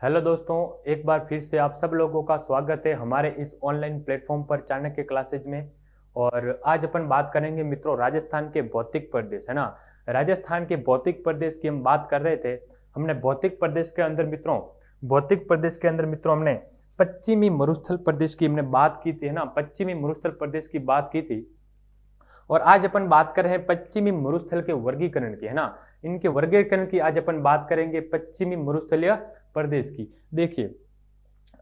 Hello दोस्तों, एक बार फिर से आप सब लोगों का स्वागत है हमारे इस ऑनलाइन प्लेटफॉर्म पर चाणक्य क्लासेज में। और आज अपन बात करेंगे मित्रों राजस्थान के भौतिक प्रदेश, है ना। राजस्थान के भौतिक प्रदेश की हम बात कर रहे थे। हमने भौतिक प्रदेश के अंदर मित्रों हमने पश्चिमी मरुस्थल प्रदेश की हमने बात की थी, है ना। पश्चिमी मरुस्थल प्रदेश की बात की थी। और आज अपन बात कर रहे हैं पश्चिमी मरुस्थल के वर्गीकरण की, है ना। इनके वर्गीकरण की आज अपन बात करेंगे पश्चिमी मरुस्थलीय प्रदेश की। देखिए,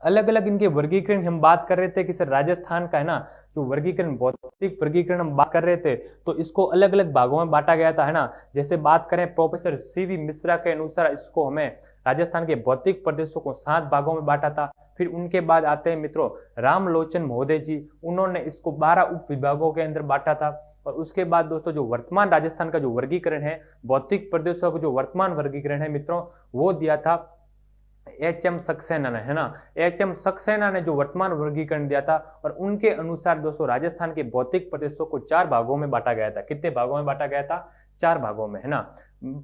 अलग अलग इनके वर्गीकरण हम बात कर रहे थे कि सर राजस्थान का, है ना, जो वर्गीकरण भौतिक वर्गीकरण हम बात कर रहे थे तो इसको अलग अलग भागों में बांटा गया था, है ना। जैसे बात करें प्रोफेसर सीवी मिश्रा के अनुसार इसको हमें राजस्थान के भौतिक प्रदेशों को 7 भागों में बांटा था। फिर उनके बाद आते हैं मित्रों रामलोचन महोदय जी, उन्होंने इसको 12 उप विभागों के अंदर बांटा था। और उसके बाद दोस्तों जो वर्तमान राजस्थान का जो वर्गीकरण है, भौतिक प्रदेशों का जो वर्तमान वर्गीकरण है मित्रों, वो दिया था एच.एम. सक्सेना ने, है ना। एच.एम. सक्सेना ने जो वर्तमान वर्गीकरण दिया था और उनके अनुसार दोस्तों राजस्थान के भौतिक प्रदेशों को 4 भागों में बांटा गया था। कितने भागों में बांटा गया था? 4 भागों में, है ना।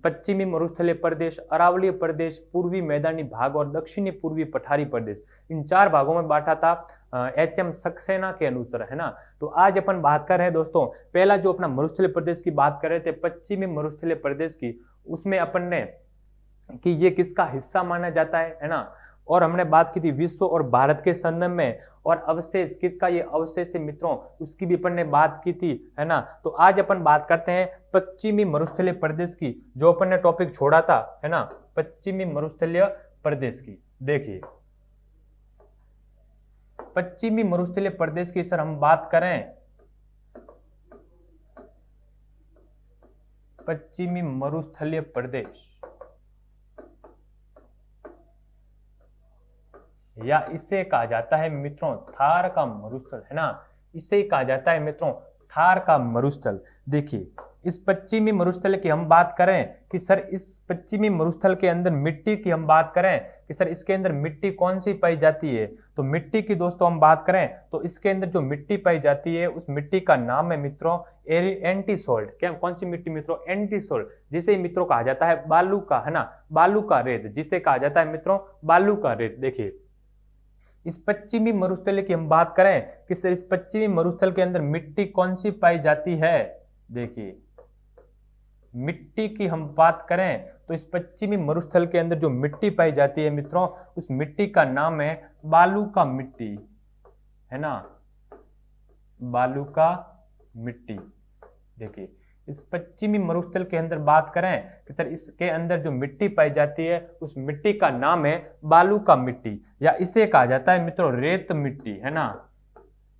पश्चिमी मरुस्थलीय प्रदेश, अरावलीय प्रदेश, पूर्वी मैदानी भाग और दक्षिणी पूर्वी पठारी प्रदेश, इन 4 भागों में बांटा था एच.एम. सक्सेना के अनुसार, है ना। तो आज अपन बात कर रहे हैं दोस्तों, पहला जो अपना मरुस्थलीय प्रदेश की बात कर रहे थे, पश्चिमी मरुस्थलीय प्रदेश की, उसमें अपन ने कि ये किसका हिस्सा माना जाता है ना। और हमने बात की थी विश्व और भारत के संदर्भ में, और अवशेष किसका ये अवशेष है मित्रों, उसकी भी अपन ने बात की थी, है ना। तो आज अपन बात करते हैं पश्चिमी मरुस्थलीय प्रदेश की, जो अपन ने टॉपिक छोड़ा था, है ना, पश्चिमी मरुस्थलीय प्रदेश की। देखिए, पश्चिमी मरुस्थलीय प्रदेश की सर हम बात करें, पश्चिमी मरुस्थलीय प्रदेश या इसे कहा जाता है मित्रों थार का मरुस्थल, है ना। इसे कहा जाता है मित्रों थार का मरुस्थल। देखिए, इस पश्चिमी मरुस्थल की हम बात करें कि सर इस पश्चिमी मरुस्थल के अंदर मिट्टी की हम बात करें कि सर इसके अंदर मिट्टी कौन सी पाई जाती है, तो मिट्टी की दोस्तों हम बात करें तो इसके अंदर जो मिट्टी पाई जाती है उस मिट्टी का नाम है मित्रों एंटी सोल्ट। क्या, कौन सी मिट्टी मित्रों? एंटी सोल्ट, जिसे मित्रों कहा जाता है बालू का, है ना, बालू का रेत, जिसे कहा जाता है मित्रों बालू का रेत। देखिए, इस पश्चिमी मरुस्थल की हम बात करें कि सर इस पश्चिमी मरुस्थल के अंदर मिट्टी कौन सी पाई जाती है। देखिए, मिट्टी की हम बात करें तो इस पश्चिमी मरुस्थल के अंदर जो मिट्टी पाई जाती है मित्रों, उस मिट्टी का नाम है बालू का मिट्टी, है ना, बालू का मिट्टी। देखिए, इस पश्चिमी मरुस्थल के अंदर बात करें कि सर इसके अंदर जो मिट्टी पाई जाती है उस मिट्टी का नाम है बालू का मिट्टी, या इसे कहा जाता है मित्रों रेत मिट्टी, है ना,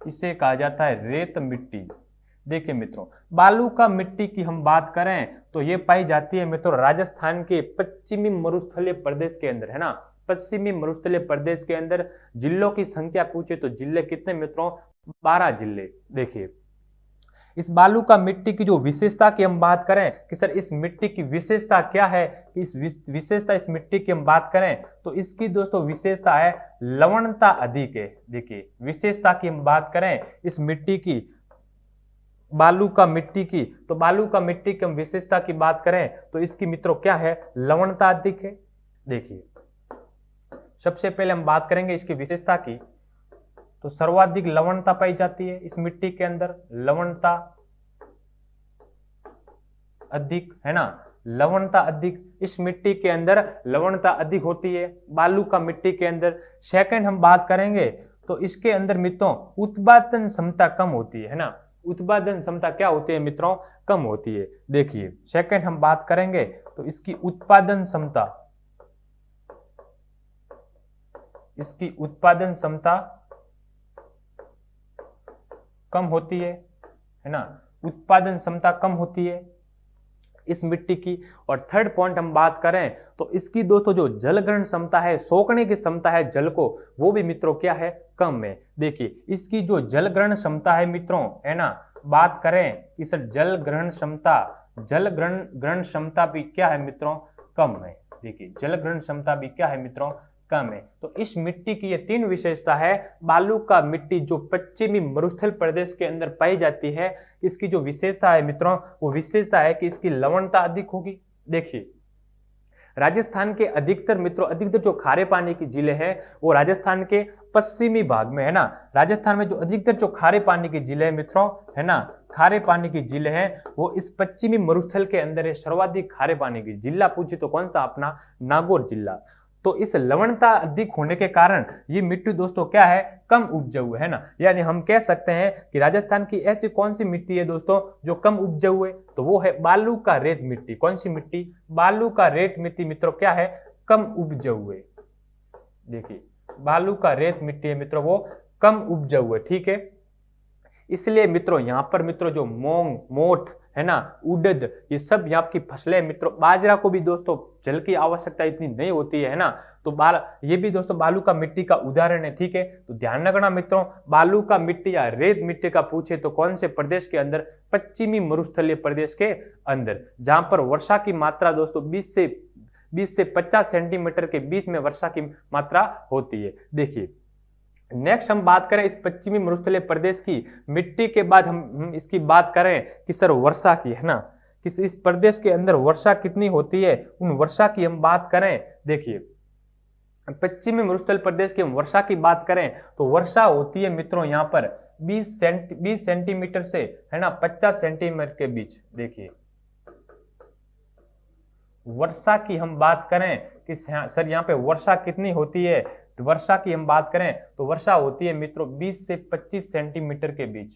इसे कहा जाता है रेत मिट्टी। देखिए मित्रों, बालू का मिट्टी की हम बात करें तो ये पाई जाती है मित्रों राजस्थान के पश्चिमी मरुस्थलीय प्रदेश के अंदर, है ना। पश्चिमी मरुस्थलीय प्रदेश के अंदर जिलों की संख्या पूछे तो जिले कितने मित्रों? 12 जिले। देखिए, इस बालू का मिट्टी की जो विशेषता की हम बात करें कि सर इस मिट्टी की विशेषता क्या है, कि इस विशेषता इस मिट्टी की हम बात करें तो इसकी दोस्तों विशेषता है लवणता अधिक है। देखिए, विशेषता की हम बात करें इस मिट्टी की, बालू का मिट्टी की, तो बालू का मिट्टी की हम विशेषता की बात करें तो इसकी मित्रों क्या है? लवणता अधिक है। देखिए, सबसे पहले हम बात करेंगे इसकी विशेषता की, तो सर्वाधिक लवणता पाई जाती है इस मिट्टी के अंदर, लवणता अधिक, है ना, लवणता अधिक, इस मिट्टी के अंदर लवणता अधिक होती है बालू का मिट्टी के अंदर। सेकंड हम बात करेंगे तो इसके अंदर मित्रों उत्पादन क्षमता कम होती है ना, उत्पादन क्षमता क्या होती है मित्रों? कम होती है। देखिए, सेकंड हम बात करेंगे तो इसकी उत्पादन क्षमता, इसकी उत्पादन क्षमता कम होती है ना, उत्पादन क्षमता कम होती है इस मिट्टी की। और थर्ड पॉइंट हम बात करें तो इसकी दोस्तों जो जल ग्रहण क्षमता है, सोखने की क्षमता है जल को, वो भी मित्रों क्या है? कम है। देखिए, इसकी जो जल ग्रहण क्षमता है मित्रों, है ना, बात करें कि सर जल ग्रहण क्षमता, जल ग्रहण क्षमता भी क्या है मित्रों? कम है। देखिए, जल ग्रहण क्षमता भी क्या है मित्रों? कम है। तो इस मिट्टी की ये 3 विशेषता है। बालू का मिट्टी जो पश्चिमी मरुस्थल प्रदेश के अंदर पाई जाती है, इसकी जो विशेषता है मित्रों, वो विशेषता है कि इसकी लवणता अधिक होगी। देखिए, राजस्थान के अधिकतर मित्रों, अधिकतर जो खारे पानी की झीलें हैं वो राजस्थान के पश्चिमी भाग में है ना। राजस्थान में जो अधिकतर जो खारे पानी की झीलें हैं मित्रों, है ना, खारे पानी की झीलें हैं वो इस पश्चिमी मरुस्थल के अंदर है। सर्वाधिक खारे पानी की जिला पूछे तो कौन सा, अपना नागौर जिला। तो इस लवणता अधिक होने के कारण ये मिट्टी दोस्तों क्या है, कम उपजाऊ है ना। यानी हम कह सकते हैं कि राजस्थान की ऐसी कौन सी मिट्टी है दोस्तों जो कम उपजाऊ है, तो वो है बालू का रेत मिट्टी। कौन सी मिट्टी, बालू का रेत मिट्टी मित्रों क्या है, कम उपजाऊ है। देखिए बालू का रेत मिट्टी है मित्रों वो कम उपजाऊ है, ठीक है। इसलिए मित्रों यहाँ पर मित्रों जो मूंग, मोठ है ना, उड़द, ये सब यहाँ की फसलें मित्रों, बाजरा को भी दोस्तों जल की आवश्यकता इतनी नहीं होती है ना, तो ये भी दोस्तों बालू का मिट्टी का उदाहरण है, ठीक है। तो ध्यान रखना मित्रों, बालू का मिट्टी या रेत मिट्टी का पूछे तो कौन से प्रदेश के अंदर, पश्चिमी मरुस्थलीय प्रदेश के अंदर, जहां पर वर्षा की मात्रा दोस्तों 20 से 50 सेंटीमीटर के बीच में वर्षा की मात्रा होती है। देखिए नेक्स्ट हम बात करें इस पश्चिमी मरुस्थलीय प्रदेश की मिट्टी के बाद हम इसकी बात करें कि सर वर्षा की, है ना, कि इस प्रदेश के अंदर वर्षा कितनी होती है, उन वर्षा की हम बात करें। देखिए पश्चिमी मरुस्थल प्रदेश की हम वर्षा की बात करें तो वर्षा होती है मित्रों यहाँ पर 20 सेंटीमीटर से, है ना, 50 सेंटीमीटर के बीच। देखिए वर्षा की हम बात करें कि सर यहाँ पे वर्षा कितनी होती है, तो वर्षा की हम बात करें तो वर्षा होती है मित्रों 20 से 25 सेंटीमीटर के बीच,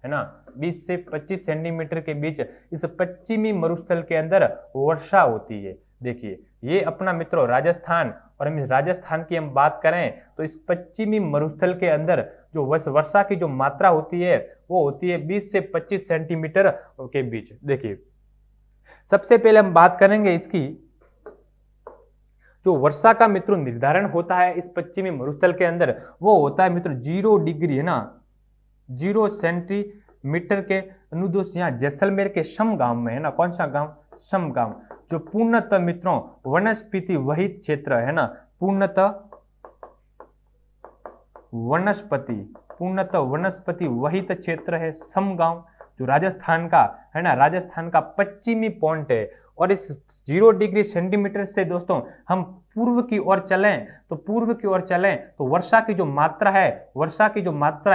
है ना, 20 से 25 सेंटीमीटर के बीच इस पश्चिमी मरुस्थल के अंदर वर्षा होती है। देखिए ये अपना मित्रों राजस्थान, और हम राजस्थान की हम बात करें तो इस पश्चिमी मरुस्थल के अंदर जो वर्षा की जो मात्रा होती है वो होती है 20 से 25 सेंटीमीटर के बीच। देखिए सबसे पहले हम बात करेंगे इसकी जो वर्षा का मित्रों निर्धारण होता है इस पश्चिमी मरुस्थल के अंदर, वो होता है मित्रों 0 डिग्री, है ना, 0 सेंटीमीटर के अनुदोष यहाँ जैसलमेर के शम गांव में, है ना, कौन सा गांव, शम गांव, जो पूर्णतः मित्रों वनस्पति वहित क्षेत्र है ना, पूर्णतः वनस्पति वहित क्षेत्र है शम गांव, जो राजस्थान का, है ना, राजस्थान का पश्चिमी पॉइंट है। और इस 0 डिग्री सेंटीमीटर से दोस्तों हम पूर्व की ओर चलें तो वर्षा की जो मात्रा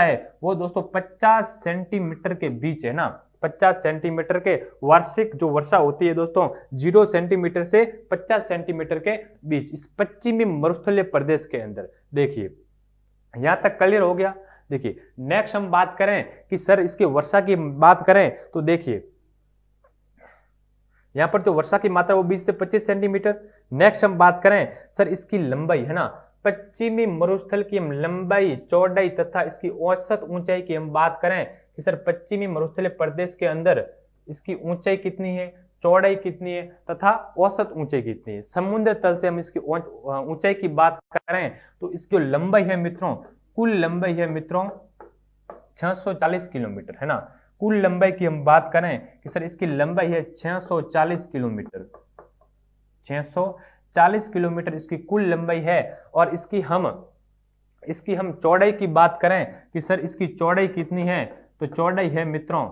है वो दोस्तों 50 सेंटीमीटर के बीच, है ना, 50 सेंटीमीटर के वार्षिक जो वर्षा होती है दोस्तों 0 सेंटीमीटर से 50 सेंटीमीटर के बीच इस पश्चिमी मरुस्थलीय प्रदेश के अंदर। देखिए यहां तक क्लियर हो गया। देखिए नेक्स्ट हम बात करें कि सर इसकी वर्षा की बात करें तो देखिए यहां पर जो वर्षा की मात्रा वो 20 से 25 सेंटीमीटर। नेक्स्ट हम बात करें सर इसकी लंबाई, है ना, पश्चिमी मरुस्थल की हम लंबाई, चौड़ाई तथा इसकी औसत ऊंचाई की हम बात करें कि सर पश्चिमी मरुस्थलीय प्रदेश के अंदर इसकी ऊंचाई कितनी है, चौड़ाई कितनी है तथा औसत ऊंचाई कितनी है। समुद्र तल से हम इसकी ऊंचाई की बात करें तो इसकी लंबाई है मित्रों, कुल लंबाई है मित्रों 640 किलोमीटर, है ना। कुल लंबाई की हम बात करें कि सर इसकी लंबाई है 640 किलोमीटर, 640 किलोमीटर इसकी कुल लंबाई है। और इसकी हम चौड़ाई की बात करें कि सर इसकी चौड़ाई कितनी है, तो चौड़ाई है मित्रों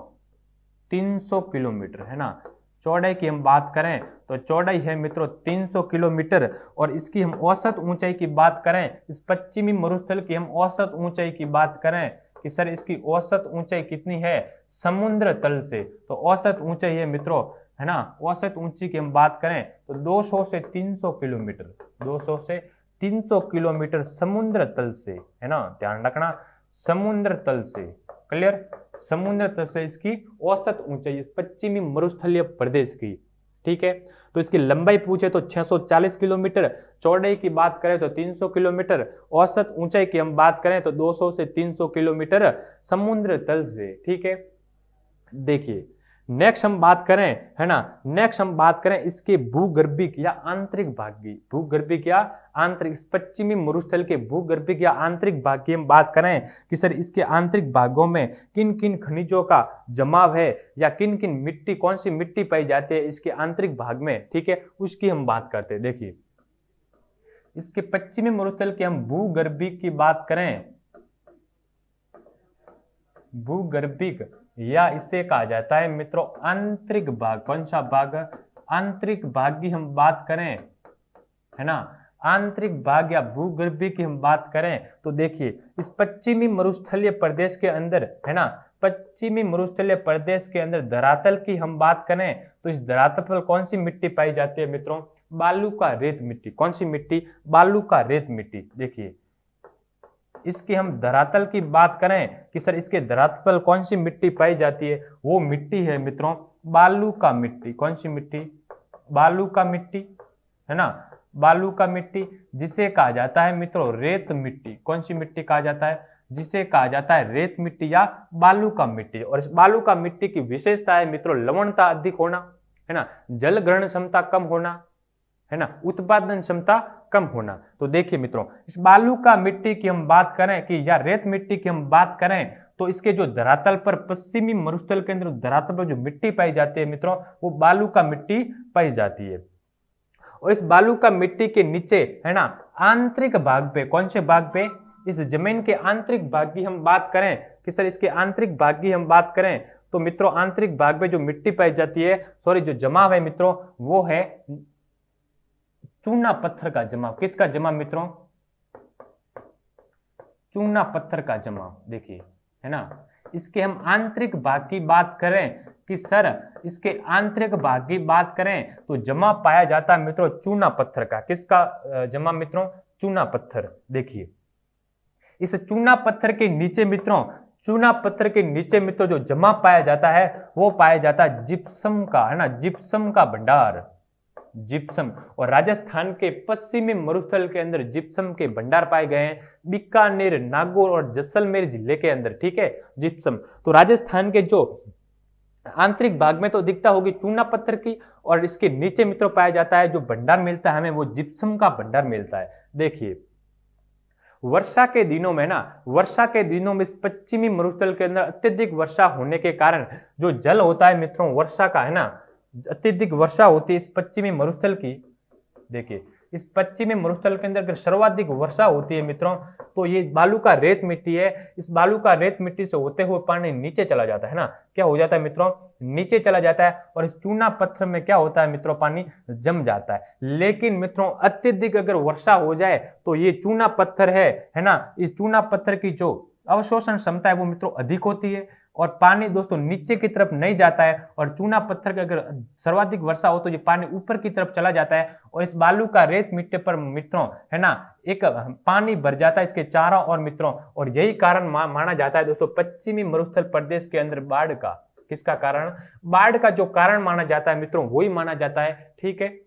300 किलोमीटर, है ना। चौड़ाई की हम बात करें तो चौड़ाई है मित्रों 300 किलोमीटर। और इसकी हम औसत ऊंचाई की बात करें, इस पश्चिमी मरुस्थल की हम औसत ऊंचाई की बात करें कि सर इसकी औसत ऊंचाई कितनी है समुद्र तल से, तो औसत ऊंचाई है मित्रों, है ना, औसत ऊंचाई की हम बात करें तो 200 से 300 किलोमीटर, 200 से 300 किलोमीटर समुद्र तल से, है ना, ध्यान रखना समुद्र तल से, क्लियर, समुद्र तल से इसकी औसत ऊंचाई पश्चिमी मरुस्थलीय प्रदेश की, ठीक है। तो इसकी लंबाई पूछे तो 640 किलोमीटर, चौड़ाई की बात करें तो 300 किलोमीटर, औसत ऊंचाई की हम बात करें तो 200 से 300 किलोमीटर समुद्र तल से, ठीक है। देखिए नेक्स्ट हम बात करें, है ना, नेक्स्ट हम बात करें इसके भूगर्भिक या आंतरिक भाग की, भूगर्भिक या आंतरिक, पश्चिमी मरुस्थल के भूगर्भिक या आंतरिक भाग की हम बात करें कि सर इसके आंतरिक भागों में किन किन खनिजों का जमाव है या किन किन मिट्टी, कौन सी मिट्टी पाई जाती है इसके आंतरिक भाग में, ठीक है, उसकी हम बात करते हैं। देखिए इसके पश्चिमी मरुस्थल की हम भूगर्भिक की बात करें, भूगर्भिक या इसे कहा जाता है मित्रों आंतरिक भाग, कौन सा भाग, आंतरिक भाग की हम बात करें, है ना, आंतरिक भाग या भूगर्भी की हम बात करें तो देखिए इस पश्चिमी मरुस्थलीय प्रदेश के अंदर, है ना, पश्चिमी मरुस्थलीय प्रदेश के अंदर धरातल की हम बात करें तो इस धरातल पर कौन सी मिट्टी पाई जाती है मित्रों? बालू का रेत मिट्टी। कौन सी मिट्टी? बालू का रेत मिट्टी। देखिए इसकी हम धरातल की बात करें कि सर इसके धरातल पर कौन सी मिट्टी पाई जाती है, वो मिट्टी है मित्रों बालू का मिट्टी। कौन सी मिट्टी? बालू का मिट्टी, है ना, बालू का मिट्टी, जिसे कहा जाता है मित्रों रेत मिट्टी। कौन सी मिट्टी कहा जाता है? जिसे कहा जाता है रेत मिट्टी या बालू का मिट्टी। और इस बालू का मिट्टी की विशेषता है मित्रों लवणता अधिक होना, है ना, जल ग्रहण क्षमता कम होना, है ना, उत्पादन क्षमता कम होना। तो देखिए मित्रों इस बालू का मिट्टी की हम बात करें कि या रेत मिट्टी की हम बात करें तो इसके जो धरातल पर पश्चिमी मरुस्थल के अंदर धरातल पर जो मिट्टी पाई जाती है मित्रों वो बालू का मिट्टी पाई जाती है। और इस बालू का मिट्टी के नीचे, है ना, आंतरिक भाग पे, कौन से भाग पे? इस जमीन के आंतरिक भाग की हम बात करें कि सर इसके आंतरिक भाग की हम बात करें तो मित्रों आंतरिक भाग में जो मिट्टी पाई जाती है, सॉरी जो जमाव है मित्रों वो है चूना पत्थर का जमाव। किसका जमाव मित्रों? चूना पत्थर का जमाव। देखिए, है ना, इसके हम आंतरिक भाग की बात करें कि सर इसके आंतरिक भाग की बात करें तो जमा पाया जाता है मित्रों चूना पत्थर का। किसका जमा मित्रों? चूना पत्थर। देखिए इस चूना पत्थर के नीचे मित्रों, चूना पत्थर के नीचे मित्रों जो जमा पाया जाता है वो पाया जाता है जिप्सम का, है ना, जिप्सम का भंडार, जिप्सम। और राजस्थान के पश्चिमी मरुस्थल के अंदर जिप्सम के भंडार पाए गए हैं बीकानेर, नागौर और जैसलमेर जिले के अंदर। ठीक है, जिप्सम। तो राजस्थान के जो आंतरिक भाग में तो दिखता होगी चूना पत्थर की और इसके नीचे मित्रों पाया जाता है जो भंडार मिलता है हमें वो जिप्सम का भंडार मिलता है। देखिए वर्षा के दिनों में ना, वर्षा के दिनों में इस पश्चिमी मरुस्थल के अंदर अत्यधिक वर्षा होने के कारण जो जल होता है मित्रों वर्षा का, है ना, अत्यधिक वर्षा होती है इस पश्चिमी मरुस्थल की। देखिए इस पश्चिमी मरुस्थल के अंदर अगर सर्वाधिक वर्षा होती है मित्रों तो ये बालू का रेत मिट्टी है, इस बालू का रेत मिट्टी से होते हुए पानी नीचे चला जाता है ना, क्या हो जाता है मित्रों? नीचे चला जाता है और इस चूना पत्थर में क्या होता है मित्रों? पानी जम जाता है। लेकिन मित्रों अत्यधिक अगर वर्षा हो जाए तो ये चूना पत्थर है ना, इस चूना पत्थर की जो अवशोषण क्षमता है वो मित्रों अधिक होती है और पानी दोस्तों नीचे की तरफ नहीं जाता है। और चूना पत्थर की अगर सर्वाधिक वर्षा हो तो ये पानी ऊपर की तरफ चला जाता है और इस बालू का रेत मिट्टी पर मित्रों, है ना, एक पानी भर जाता है इसके चारों ओर मित्रों। और यही कारण माना जाता है दोस्तों पश्चिमी मरुस्थल प्रदेश के अंदर बाढ़ का। किसका कारण? बाढ़ का जो कारण माना जाता है मित्रों वही माना जाता है। ठीक है,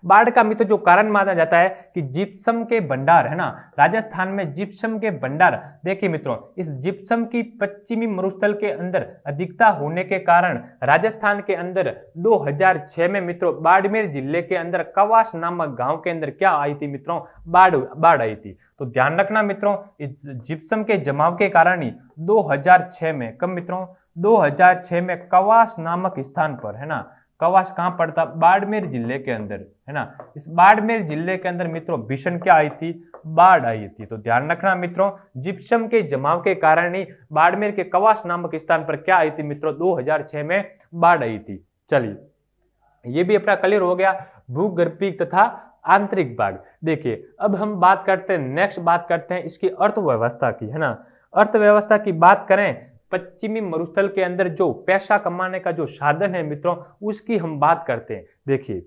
बाढ़ का मित्र जो कारण माना जाता है कि जिप्सम के भंडार, है ना, राजस्थान में जिप्सम के भंडार। देखिए मित्रों इस जिप्सम की पश्चिमी मरुस्थल के अंदर अधिकता होने के कारण राजस्थान के अंदर 2006 में मित्रों बाड़मेर जिले के अंदर कवास नामक गांव के अंदर क्या आई थी मित्रों? बाढ़ आई थी। तो ध्यान रखना मित्रों इस जिप्सम के जमाव के कारण ही 2006 में, कब मित्रों? 2006 में कवास नामक स्थान पर, है ना, कवास कहां पड़ता? बाड़मेर जिले के अंदर, है ना, इस बाड़मेर जिले के अंदर मित्रों भीषण क्या आई थी? बाढ़ आई थी। तो ध्यान रखना मित्रों जिप्सम के जमाव के कारण ही बाड़मेर के कवास नामक स्थान पर क्या आई थी मित्रों? 2006 में बाढ़ आई थी। चलिए ये भी अपना क्लियर हो गया भूगर्भिक तथा आंतरिक भाग। देखिए अब हम बात करते हैं, नेक्स्ट बात करते हैं इसकी अर्थव्यवस्था की, है ना। अर्थव्यवस्था की बात करें पश्चिमी मरुस्थल के अंदर जो पैसा कमाने का जो साधन है मित्रों उसकी हम बात करते हैं। देखिए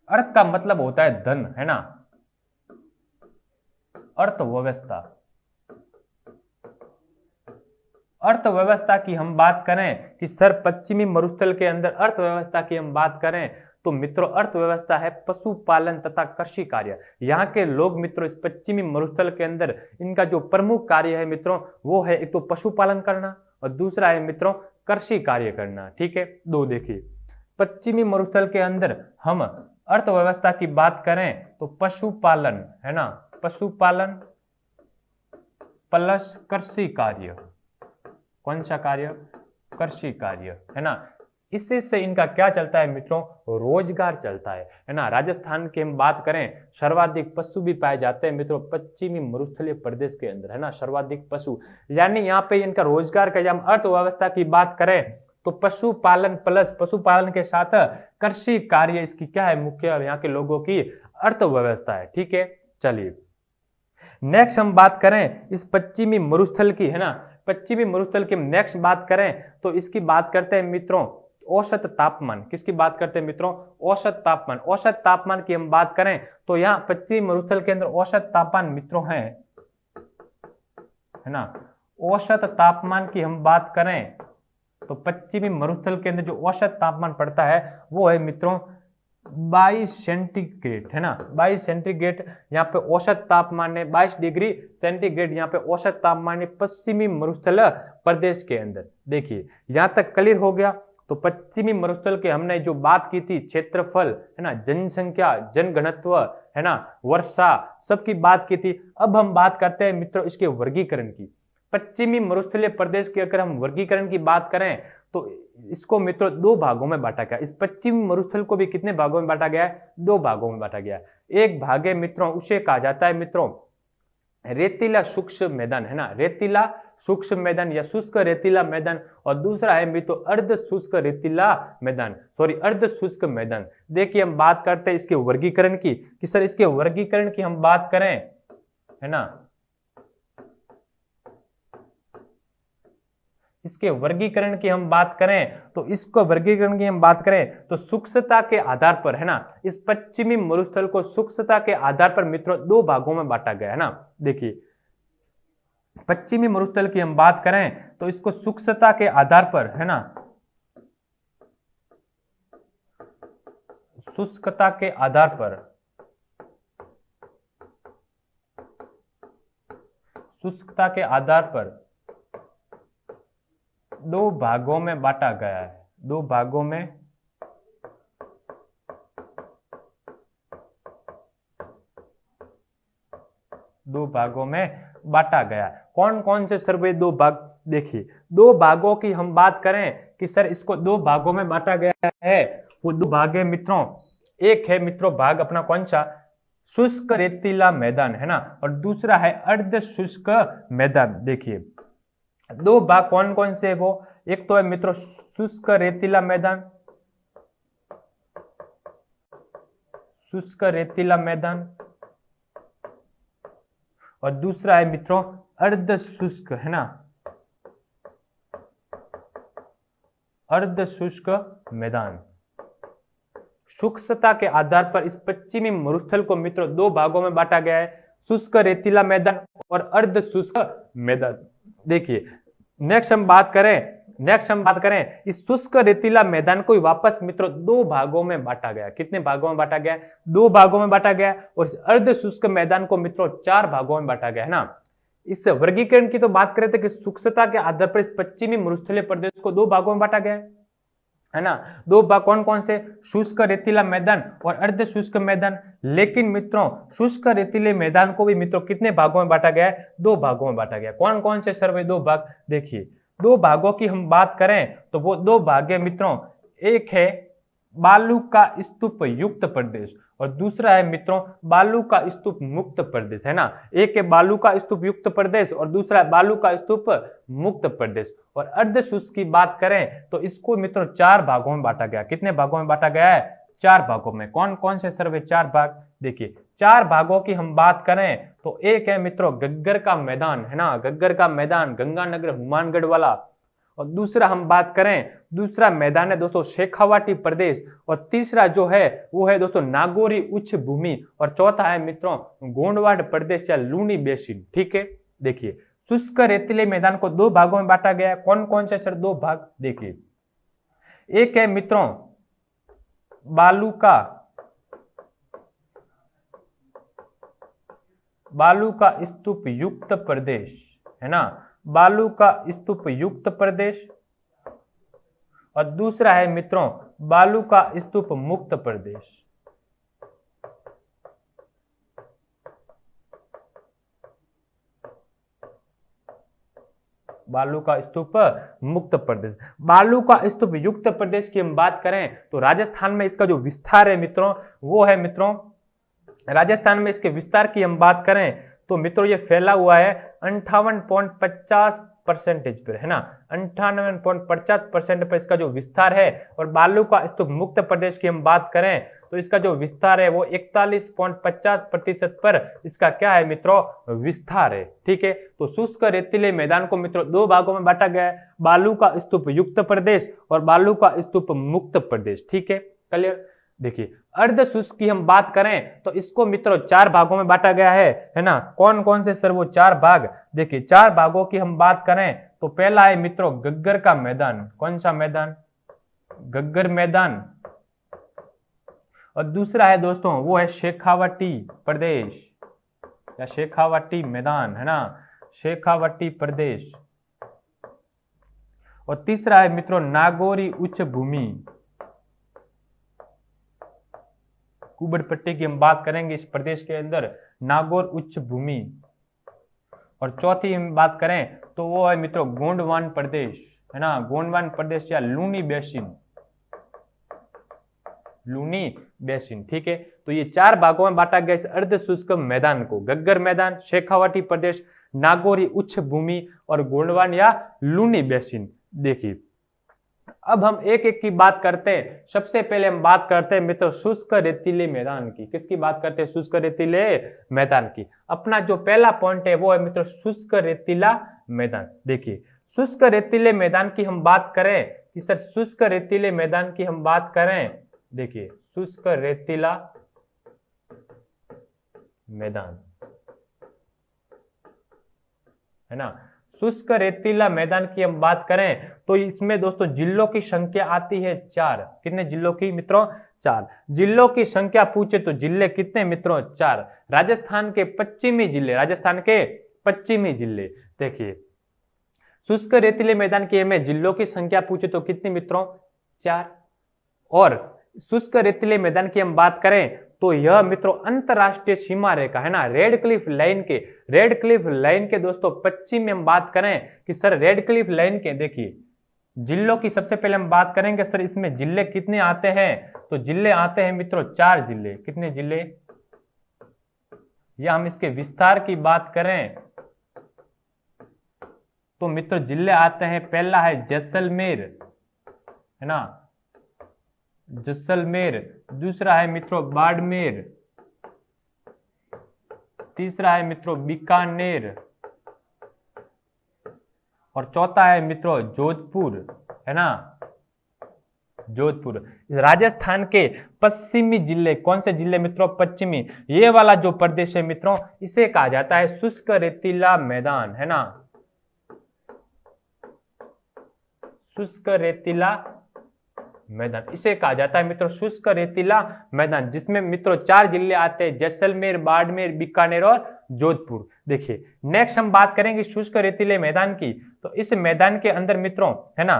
अर्थ का मतलब होता है धन, है ना, अर्थव्यवस्था। अर्थव्यवस्था की हम बात करें कि सर पश्चिमी मरुस्थल के अंदर अर्थव्यवस्था की हम बात करें तो मित्रों अर्थव्यवस्था है पशुपालन तथा कृषि कार्य। यहाँ के लोग मित्रों इस पश्चिमी मरुस्थल के अंदर इनका जो प्रमुख कार्य है मित्रों वो है एक तो पशुपालन करना और दूसरा है मित्रों कृषि कार्य करना। ठीक है, दो देखिए पश्चिमी मरुस्थल के अंदर हम अर्थव्यवस्था की बात करें तो पशुपालन, है ना, पशुपालन प्लस कृषि कार्य। कौन सा कार्य? कृषि कार्य, है ना। इससे से इनका क्या चलता है मित्रों? रोजगार चलता है ना। राजस्थान की हम बात करें सर्वाधिक पशु भी पाए जाते हैं मित्रों पश्चिमी मरुस्थलीय प्रदेश के अंदर, है ना, सर्वाधिक पशु। यानी यहाँ पे इनका रोजगार का, जब हम अर्थव्यवस्था की बात करें तो पशुपालन प्लस पशुपालन के साथ कृषि कार्य इसकी क्या है, मुख्य यहाँ के लोगों की अर्थव्यवस्था है। ठीक है, चलिए नेक्स्ट हम बात करें इस पश्चिमी मरुस्थल की, है ना, पश्चिमी मरुस्थल की नेक्स्ट बात करें तो इसकी बात करते हैं मित्रों औसत तापमान। किसकी बात करते हैं मित्रों, औसत तापमान। औसत तापमान की हम बात करें तो यहाँ पश्चिमी मरुस्थल के अंदर औसत तापमान मित्रों है ना, औसत तापमान की हम बात करें तो पश्चिमी मरुस्थल के अंदर जो औसत तापमान पड़ता है वो है मित्रों 22 सेंटीग्रेड, है ना, 22 सेंटीग्रेड यहाँ पे औसत तापमान है, 22 डिग्री सेंटीग्रेड यहाँ पे औसत तापमान है पश्चिमी मरुस्थल प्रदेश के अंदर। देखिए यहाँ तक क्लियर हो गया। तो पश्चिमी मरुस्थल के हमने जो बात की थी, क्षेत्रफल, है ना, जनसंख्या, जनघनत्व, है ना, वर्षा, सबकी बात की थी। अब हम बात करते हैं मित्रों इसके वर्गीकरण की। पश्चिमी मरुस्थलीय प्रदेश की अगर हम वर्गीकरण की बात करें तो इसको मित्रों दो भागों में बांटा गया। इस पश्चिमी मरुस्थल को भी कितने भागों में बांटा गया है, दो भागों में बांटा गया है। एक भाग है मित्रों उसे कहा जाता है मित्रों रेतीला शुष्क मैदान, है ना, रेतीला शुष्क मैदान या शुष्क रेतीला मैदान, और दूसरा है मित्रों अर्ध शुष्क रेतीला मैदान, सॉरी अर्ध शुष्क मैदान। देखिए हम बात करते हैं इसके वर्गीकरण की कि सर इसके वर्गीकरण की हम बात करें, है ना, इसके वर्गीकरण की हम बात करें तो इसको वर्गीकरण की हम बात करें तो शुष्कता के आधार पर, है ना, इस पश्चिमी मरुस्थल को शुष्कता के आधार पर मित्रों दो भागों में बांटा गया है ना। देखिए पश्चिमी मरुस्थल की हम बात करें तो इसको शुष्कता के आधार पर, है ना, शुष्कता के आधार पर, शुष्कता के आधार पर दो भागों में बांटा गया है, दो भागों में बांटा गया है। कौन कौन से सर्वे दो भाग, देखिए दो भागों की हम बात करें कि सर इसको दो भागों में बांटा गया है, वो दो भाग है मित्रों, एक है मित्रों भाग अपना कौन सा, शुष्क रेतीला मैदान, है ना, और दूसरा है अर्ध शुष्क मैदान। देखिए दो भाग कौन कौन से है वो, एक तो है मित्रों शुष्क रेतीला मैदान, शुष्क रेतीला मैदान, और दूसरा है मित्रों अर्ध शुष्क, है ना, अर्ध शुष्क मैदान। शुष्कता के आधार पर इस पश्चिमी मरुस्थल को मित्रों दो भागों में बांटा गया है, शुष्क रेतीला मैदान और अर्ध शुष्क मैदान। देखिए नेक्स्ट हम बात करें इस शुष्क रेतीला मैदान को वापस मित्रों दो भागों में बांटा गया। कितने भागों में बांटा गया, दो भागों में बांटा गया, और अर्ध शुष्क मैदान को मित्रों चार भागों में बांटा गया, है ना। इस वर्गीकरण की तो बात करें थे कि शुष्कता के आधार पर इस पश्चिमी मरुस्थलीय प्रदेश को दो भागों में बांटा गया है ना। दो भाग कौन कौन से, शुष्क रेतीला मैदान और अर्ध शुष्क मैदान। लेकिन मित्रों शुष्क रेतीले मैदान को भी मित्रों कितने भागों में बांटा गया है, दो भागों में बांटा गया। कौन कौन से सर्वे दो भाग, देखिए दो भागों की हम बात करें तो वो दो भाग है मित्रों, एक है बालू का स्तूप युक्त प्रदेश और दूसरा है मित्रों बालू का स्तूप मुक्त प्रदेश, है ना। एक है बालू का स्तूप युक्त प्रदेश और दूसरा है बालू का स्तूप मुक्त प्रदेश। और अर्ध शुष्क की बात करें तो इसको मित्रों चार भागों में बांटा गया। कितने भागों में बांटा गया है, चार भागों में। कौन कौन से सर्वे, चार भाग। देखिए चार भागों की हम बात करें तो एक है मित्रों गग्गर का मैदान, है ना, गग्गर का मैदान गंगानगर हनुमानगढ़ वाला। और दूसरा हम बात करें, दूसरा मैदान है दोस्तों शेखावाटी प्रदेश। और तीसरा जो है वो है दोस्तों नागौरी उच्च भूमि। और चौथा है मित्रों गोंडवाड़ प्रदेश या लूनी बेसिन। ठीक है, देखिए शुष्क रेतीले मैदान को दो भागों में बांटा गया है। कौन कौन से सर, दो भाग। देखिए एक है मित्रों बालू का स्तूप युक्त प्रदेश, है ना, बालू का स्तूप युक्त प्रदेश। और दूसरा है मित्रों बालू का स्तूप मुक्त प्रदेश। बालू का स्तूप मुक्त प्रदेश। बालू का स्तूप युक्त प्रदेश की हम बात करें तो राजस्थान में इसका जो विस्तार है मित्रों वो है मित्रों, राजस्थान में इसके विस्तार की हम बात करें तो मित्रों ये फैला हुआ है 58.50 परसेंटेज पर, है ना, 98.50% पर इसका जो विस्तार है। और बालू का स्तूप मुक्त प्रदेश की हम बात करें तो इसका जो विस्तार है वो 41.50% पर इसका क्या है मित्रों, विस्तार है। ठीक है, तो शुष्क रेतीले मैदान को मित्रों दो भागों में बांटा गया है, बालू का स्तूप युक्त प्रदेश और बालू का स्तूप मुक्त प्रदेश। ठीक है, क्लियर। देखिए अर्ध शुष्क की हम बात करें तो इसको मित्रों चार भागों में बांटा गया है ना। कौन कौन से सर वो चार भाग, देखिए चार भागों की हम बात करें तो पहला है मित्रों गग्गर का मैदान। कौन सा मैदान, गग्गर मैदान। और दूसरा है दोस्तों वो है शेखावटी प्रदेश या शेखावटी मैदान, है ना, शेखावटी प्रदेश। और तीसरा है मित्रों नागौरी उच्च भूमि, कुबड़ पट्टी की हम बात करेंगे इस प्रदेश के अंदर, नागौर उच्च भूमि। और चौथी हम बात करें तो वो है मित्रों गोंडवान प्रदेश, है ना, गोंडवान प्रदेश या लूनी बेसिन, लूनी बेसिन। ठीक है, तो ये चार भागों में बांटा गया इस अर्ध शुष्क मैदान को, गग्गर मैदान, शेखावाटी प्रदेश, नागौरी उच्च भूमि और गोंडवान या लूनी बेसिन। देखिए अब हम एक एक की बात करते हैं। सबसे पहले हम बात करते हैं मित्रों शुष्क रेतीले मैदान की। किसकी बात करते हैं, शुष्क रेतीले मैदान की। अपना जो पहला पॉइंट है वो है मित्रों शुष्क रेतीला मैदान। देखिए शुष्क रेतीले मैदान की हम बात करें कि सर शुष्क रेतीले मैदान की हम बात करें, देखिए शुष्क रेतीला मैदान, है ना, शुष्क रेतीला मैदान की हम बात करें तो इसमें दोस्तों जिलों की संख्या आती है 4। कितने जिलों की मित्रों, 4 जिलों की संख्या पूछे तो जिले कितने मित्रों, 4। राजस्थान के पश्चिमी जिले, राजस्थान के पश्चिमी जिले। देखिए शुष्क रेतीले मैदान की हमें जिलों की संख्या पूछे तो कितनी मित्रों, 4। और शुष्क रेतीले मैदान की हम बात करें तो यह मित्रों अंतरराष्ट्रीय सीमा रेखा, है ना, रेड क्लिफ लाइन के, रेड क्लिफ लाइन के दोस्तों पश्चिम में हम बात करें कि सर रेड क्लिफ लाइन के, देखिए जिलों की सबसे पहले हम बात करेंगे सर इसमें जिले कितने आते हैं, तो जिले आते हैं मित्रों 4 जिले। कितने जिले, या हम इसके विस्तार की बात करें तो मित्रों जिले आते हैं, पहला है जैसलमेर, है ना, जैसलमेर, दूसरा है मित्रों बाड़मेर, तीसरा है मित्रों बीकानेर और चौथा है मित्रों जोधपुर, है ना, जोधपुर। राजस्थान के पश्चिमी जिले, कौन से जिले मित्रों, पश्चिमी, ये वाला जो प्रदेश है मित्रों इसे कहा जाता है शुष्क रेतीला मैदान, है ना, शुष्क रेतीला मैदान, इसे कहा जाता है मित्रों शुष्क रेतीला मैदान, जिसमें मित्रों 4 जिले आते हैं, जैसलमेर, बाड़मेर, बीकानेर और जोधपुर। देखिए नेक्स्ट हम बात करेंगे शुष्क रेतीले मैदान की। तो इस मैदान के अंदर मित्रों, है ना,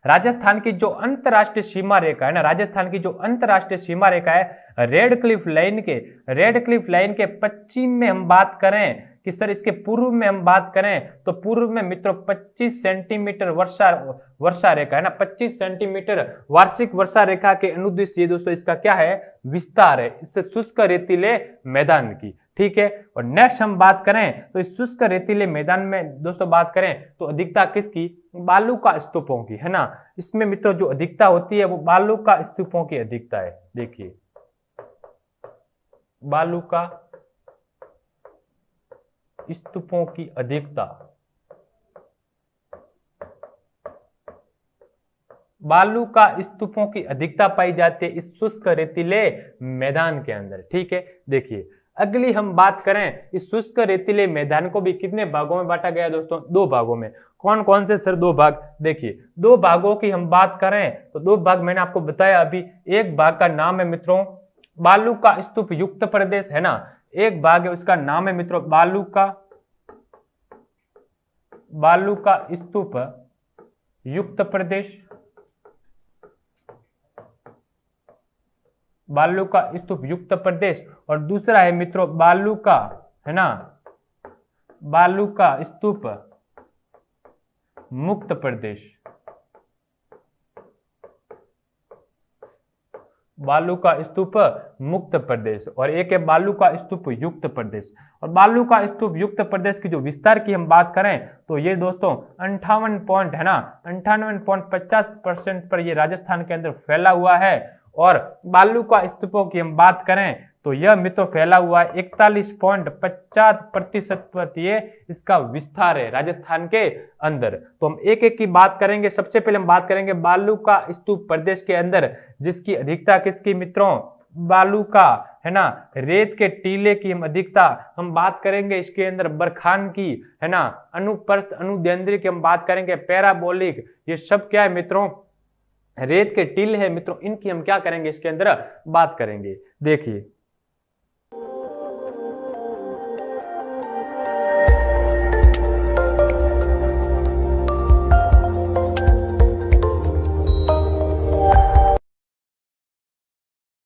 राजस्थान की जो अंतरराष्ट्रीय सीमा रेखा है ना, राजस्थान की जो अंतरराष्ट्रीय सीमा रेखा है रेड क्लिफ लाइन के, रेड क्लिफ लाइन के पश्चिम में हम बात करें कि सर इसके पूर्व में हम बात करें तो पूर्व में मित्रों 25 सेंटीमीटर वर्षा रेखा, है ना, 25 सेंटीमीटर वार्षिक वर्षा रेखा के अनुदिश ये दोस्तों इसका क्या है, विस्तार है इस शुष्क रेतीले मैदान की। ठीक है, और नेक्स्ट हम बात करें तो इस शुष्क रेतीले मैदान में दोस्तों बात करें तो अधिकता किसकी, बालू का स्तूपों की, है ना, इसमें मित्रों जो अधिकता होती है वो बालू का स्तूपों की अधिकता है। देखिए बालू का स्तूपों की अधिकता, बालू का स्तूपों की अधिकता पाई जाती है इस शुष्क रेतीले मैदान के अंदर। ठीक है, देखिए अगली हम बात करें इस शुष्क रेतीले मैदान को भी कितने भागों में बांटा गया दोस्तों, 2 भागों में। कौन कौन से सर 2 भाग, देखिए 2 भागों की हम बात करें तो 2 भाग मैंने आपको बताया अभी। एक भाग का नाम है मित्रों बालू का स्तूप युक्त प्रदेश, है ना, एक भाग है उसका नाम है मित्रों बालू का स्तूप युक्त प्रदेश, बालू का स्तूप युक्त प्रदेश। और दूसरा है मित्रों बालू का, है ना, बालू का स्तूप मुक्त प्रदेश। बालू का स्तूप मुक्त प्रदेश और एक है बालू का स्तूप युक्त प्रदेश। और बालू का स्तूप युक्त प्रदेश की जो विस्तार की हम बात करें तो ये दोस्तों 58 पॉइंट है ना 58.50% पर ये राजस्थान के अंदर फैला हुआ है। और बालू का स्तूपों की हम बात करें तो यह मित्रों फैला हुआ है 41.50% पर ये इसका विस्तार है राजस्थान के अंदर। तो हम एक एक की बात करेंगे। सबसे पहले हम बात करेंगे बालू का स्तूप प्रदेश के अंदर जिसकी अधिकता किसकी मित्रों, बालू का है ना, रेत के टीले की हम अधिकता हम बात करेंगे इसके अंदर बरखान की है ना, अनुप्रस्थ अनुदैंद्रिय की हम बात करेंगे, पैराबोलिक, ये सब क्या है मित्रों, रेत के टीले है मित्रों, इनकी हम क्या करेंगे इसके अंदर बात करेंगे। देखिए